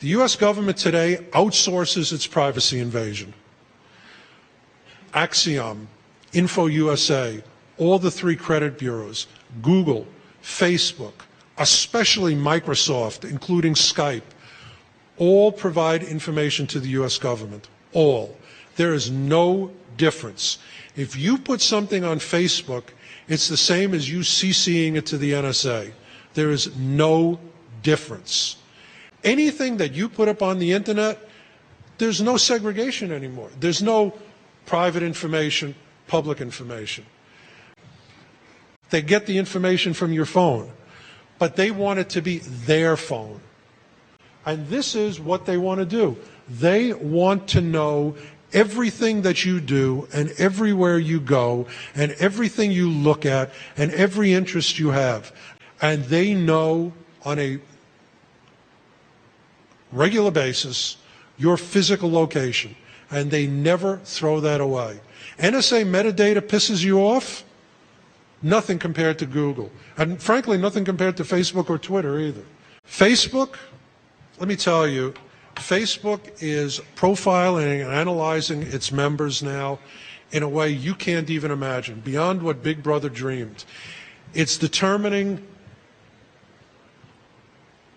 The U.S. government today outsources its privacy invasion. Axiom, InfoUSA, all the three credit bureaus, Google, Facebook, especially Microsoft, including Skype, all provide information to the U.S. government. All. There is no difference. If you put something on Facebook, it's the same as you CCing it to the NSA. There is no difference. Anything that you put up on the internet, there's no segregation anymore. There's no private information, public information. They get the information from your phone, but they want it to be their phone. And this is what they want to do. They want to know everything that you do and everywhere you go and everything you look at and every interest you have. And they know on a regular basis your physical location, and they never throw that away. NSA metadata pisses you off? Nothing compared to Google. And frankly, nothing compared to Facebook or Twitter either. Facebook, let me tell you, Facebook is profiling and analyzing its members now in a way you can't even imagine, beyond what Big Brother dreamed. It's determining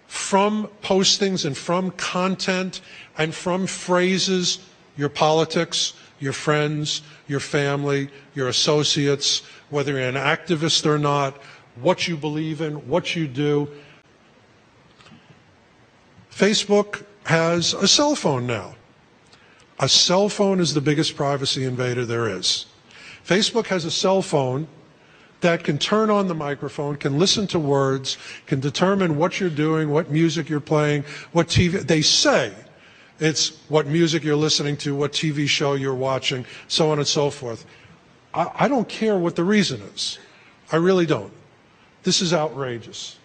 from postings and from content and from phrases your politics, your friends, your family, your associates, whether you're an activist or not, what you believe in, what you do. Facebook has a cell phone now. A cell phone is the biggest privacy invader there is. Facebook has a cell phone that can turn on the microphone, can listen to words, can determine what you're doing, what music you're playing, what TV. They say it's what music you're listening to, what TV show you're watching, so on and so forth. I don't care what the reason is. I really don't. This is outrageous.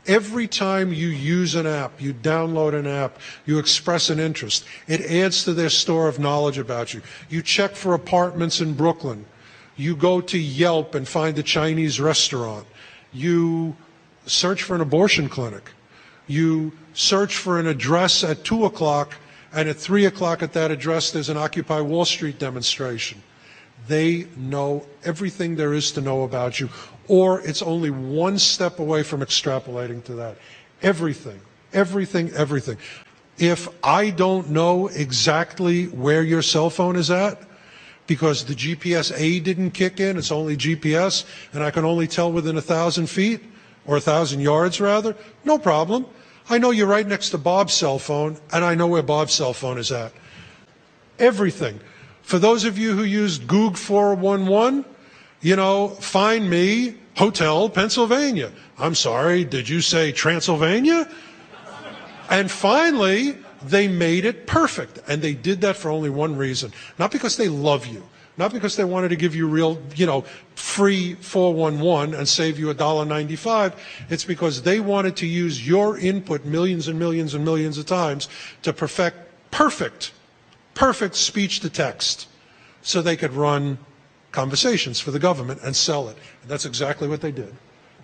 Every time you use an app, you download an app, you express an interest, it adds to their store of knowledge about you. You check for apartments in Brooklyn. You go to Yelp and find a Chinese restaurant. You search for an abortion clinic. You search for an address at 2 o'clock, and at 3 o'clock at that address there's an Occupy Wall Street demonstration. They know everything there is to know about you, or it's only one step away from extrapolating to that. Everything, everything, everything. If I don't know exactly where your cell phone is at, because the GPS A didn't kick in, it's only GPS, and I can only tell within 1,000 feet, or 1,000 yards rather, no problem. I know you're right next to Bob's cell phone, and I know where Bob's cell phone is at. Everything. For those of you who used Goog 411, you know, find me, Hotel Pennsylvania. I'm sorry, did you say Transylvania? And finally, they made it perfect. And they did that for only one reason. Not because they love you. Not because they wanted to give you real, you know, free 411 and save you $1.95. It's because they wanted to use your input millions and millions and millions of times to perfect perfect speech to text so they could run conversations for the government and sell it. And that's exactly what they did.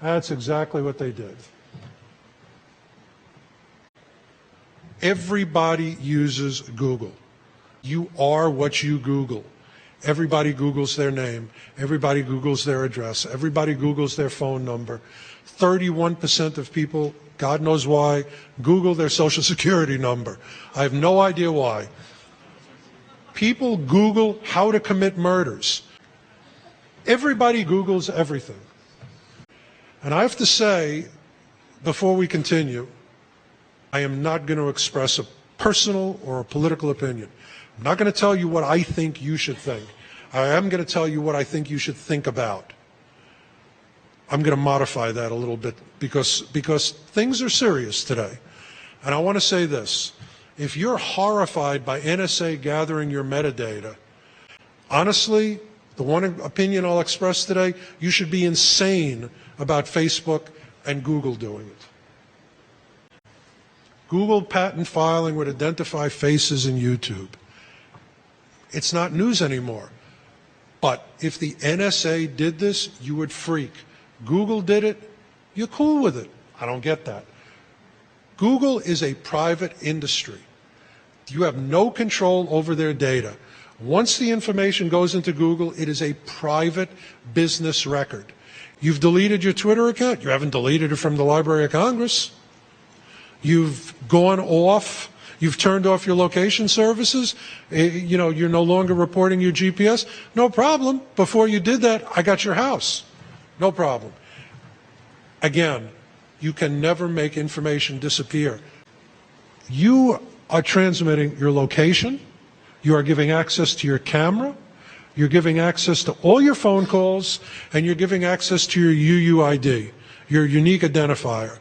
That's exactly what they did. Everybody uses Google. You are what you Google. Everybody Googles their name. Everybody Googles their address. Everybody Googles their phone number. 31% of people, God knows why, Google their social security number. I have no idea why. People Google how to commit murders. Everybody Googles everything. And I have to say, before we continue, I am not going to express a personal or a political opinion. I'm not going to tell you what I think you should think. I am going to tell you what I think you should think about. I'm going to modify that a little bit because things are serious today. And I want to say this. If you're horrified by NSA gathering your metadata, honestly, the one opinion I'll express today, you should be insane about Facebook and Google doing it. Google patent filing would identify faces in YouTube. It's not news anymore. But if the NSA did this, you would freak. Google did it, you're cool with it. I don't get that. Google is a private industry. You have no control over their data. Once the information goes into Google, it is a private business record. You've deleted your Twitter account. You haven't deleted it from the Library of Congress. You've gone off. You've turned off your location services. You're no longer reporting your GPS. No problem. Before you did that, I got your house. No problem. Again, you can never make information disappear. You are transmitting your location. You are giving access to your camera. You're giving access to all your phone calls, and you're giving access to your UUID, your unique identifier.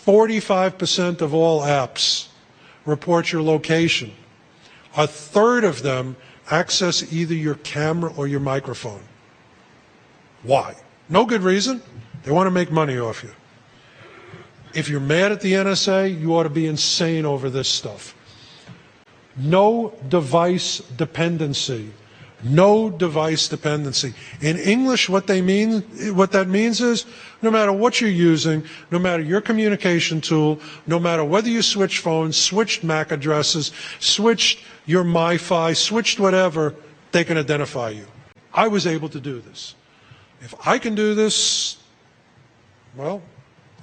45% of all apps report your location. A third of them access either your camera or your microphone. Why? No good reason. They want to make money off you. If you're mad at the NSA, you ought to be insane over this stuff. No device dependency. No device dependency. In English, what that means is, no matter what you're using, no matter your communication tool, no matter whether you switch phones, switched MAC addresses, switched your MiFi, switched whatever, they can identify you. I was able to do this. If I can do this, well,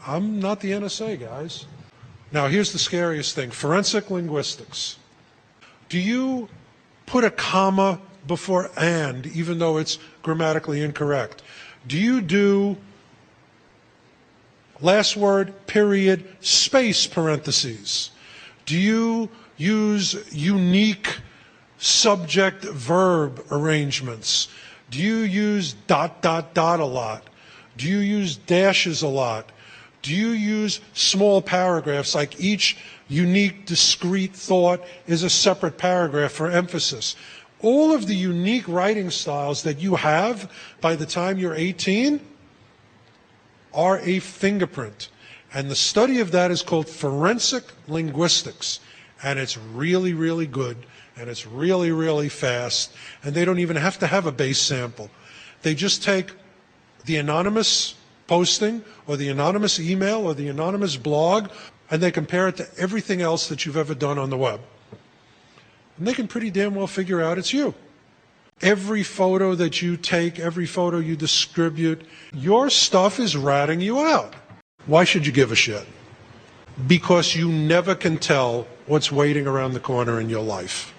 I'm not the NSA, guys. Now, here's the scariest thing, forensic linguistics. Do you put a comma before and, even though it's grammatically incorrect? Do you do last word, period, space, parentheses? Do you use unique subject-verb arrangements? Do you use ... a lot? Do you use dashes a lot? Do you use small paragraphs, like each unique, discrete thought is a separate paragraph for emphasis? All of the unique writing styles that you have by the time you're 18 are a fingerprint. And the study of that is called forensic linguistics. And it's really, really good. And it's really, really fast. And they don't even have to have a base sample. They just take the anonymous posting or the anonymous email or the anonymous blog, and they compare it to everything else that you've ever done on the web. And they can pretty damn well figure out it's you. Every photo that you take, every photo you distribute, your stuff is ratting you out. Why should you give a shit? Because you never can tell what's waiting around the corner in your life.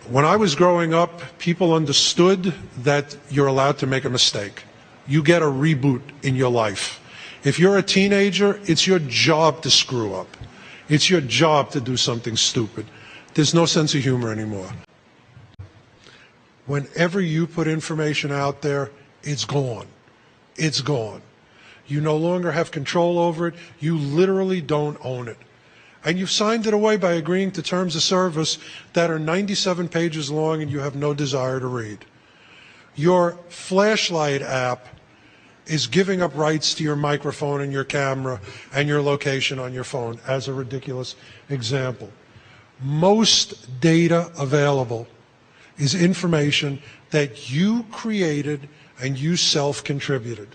When I was growing up, people understood that you're allowed to make a mistake. You get a reboot in your life. If you're a teenager, it's your job to screw up. It's your job to do something stupid. There's no sense of humor anymore. Whenever you put information out there, it's gone. It's gone. You no longer have control over it. You literally don't own it. And you've signed it away by agreeing to terms of service that are 97 pages long and you have no desire to read. Your flashlight app is giving up rights to your microphone and your camera and your location on your phone, as a ridiculous example. Most data available is information that you created and you self-contributed.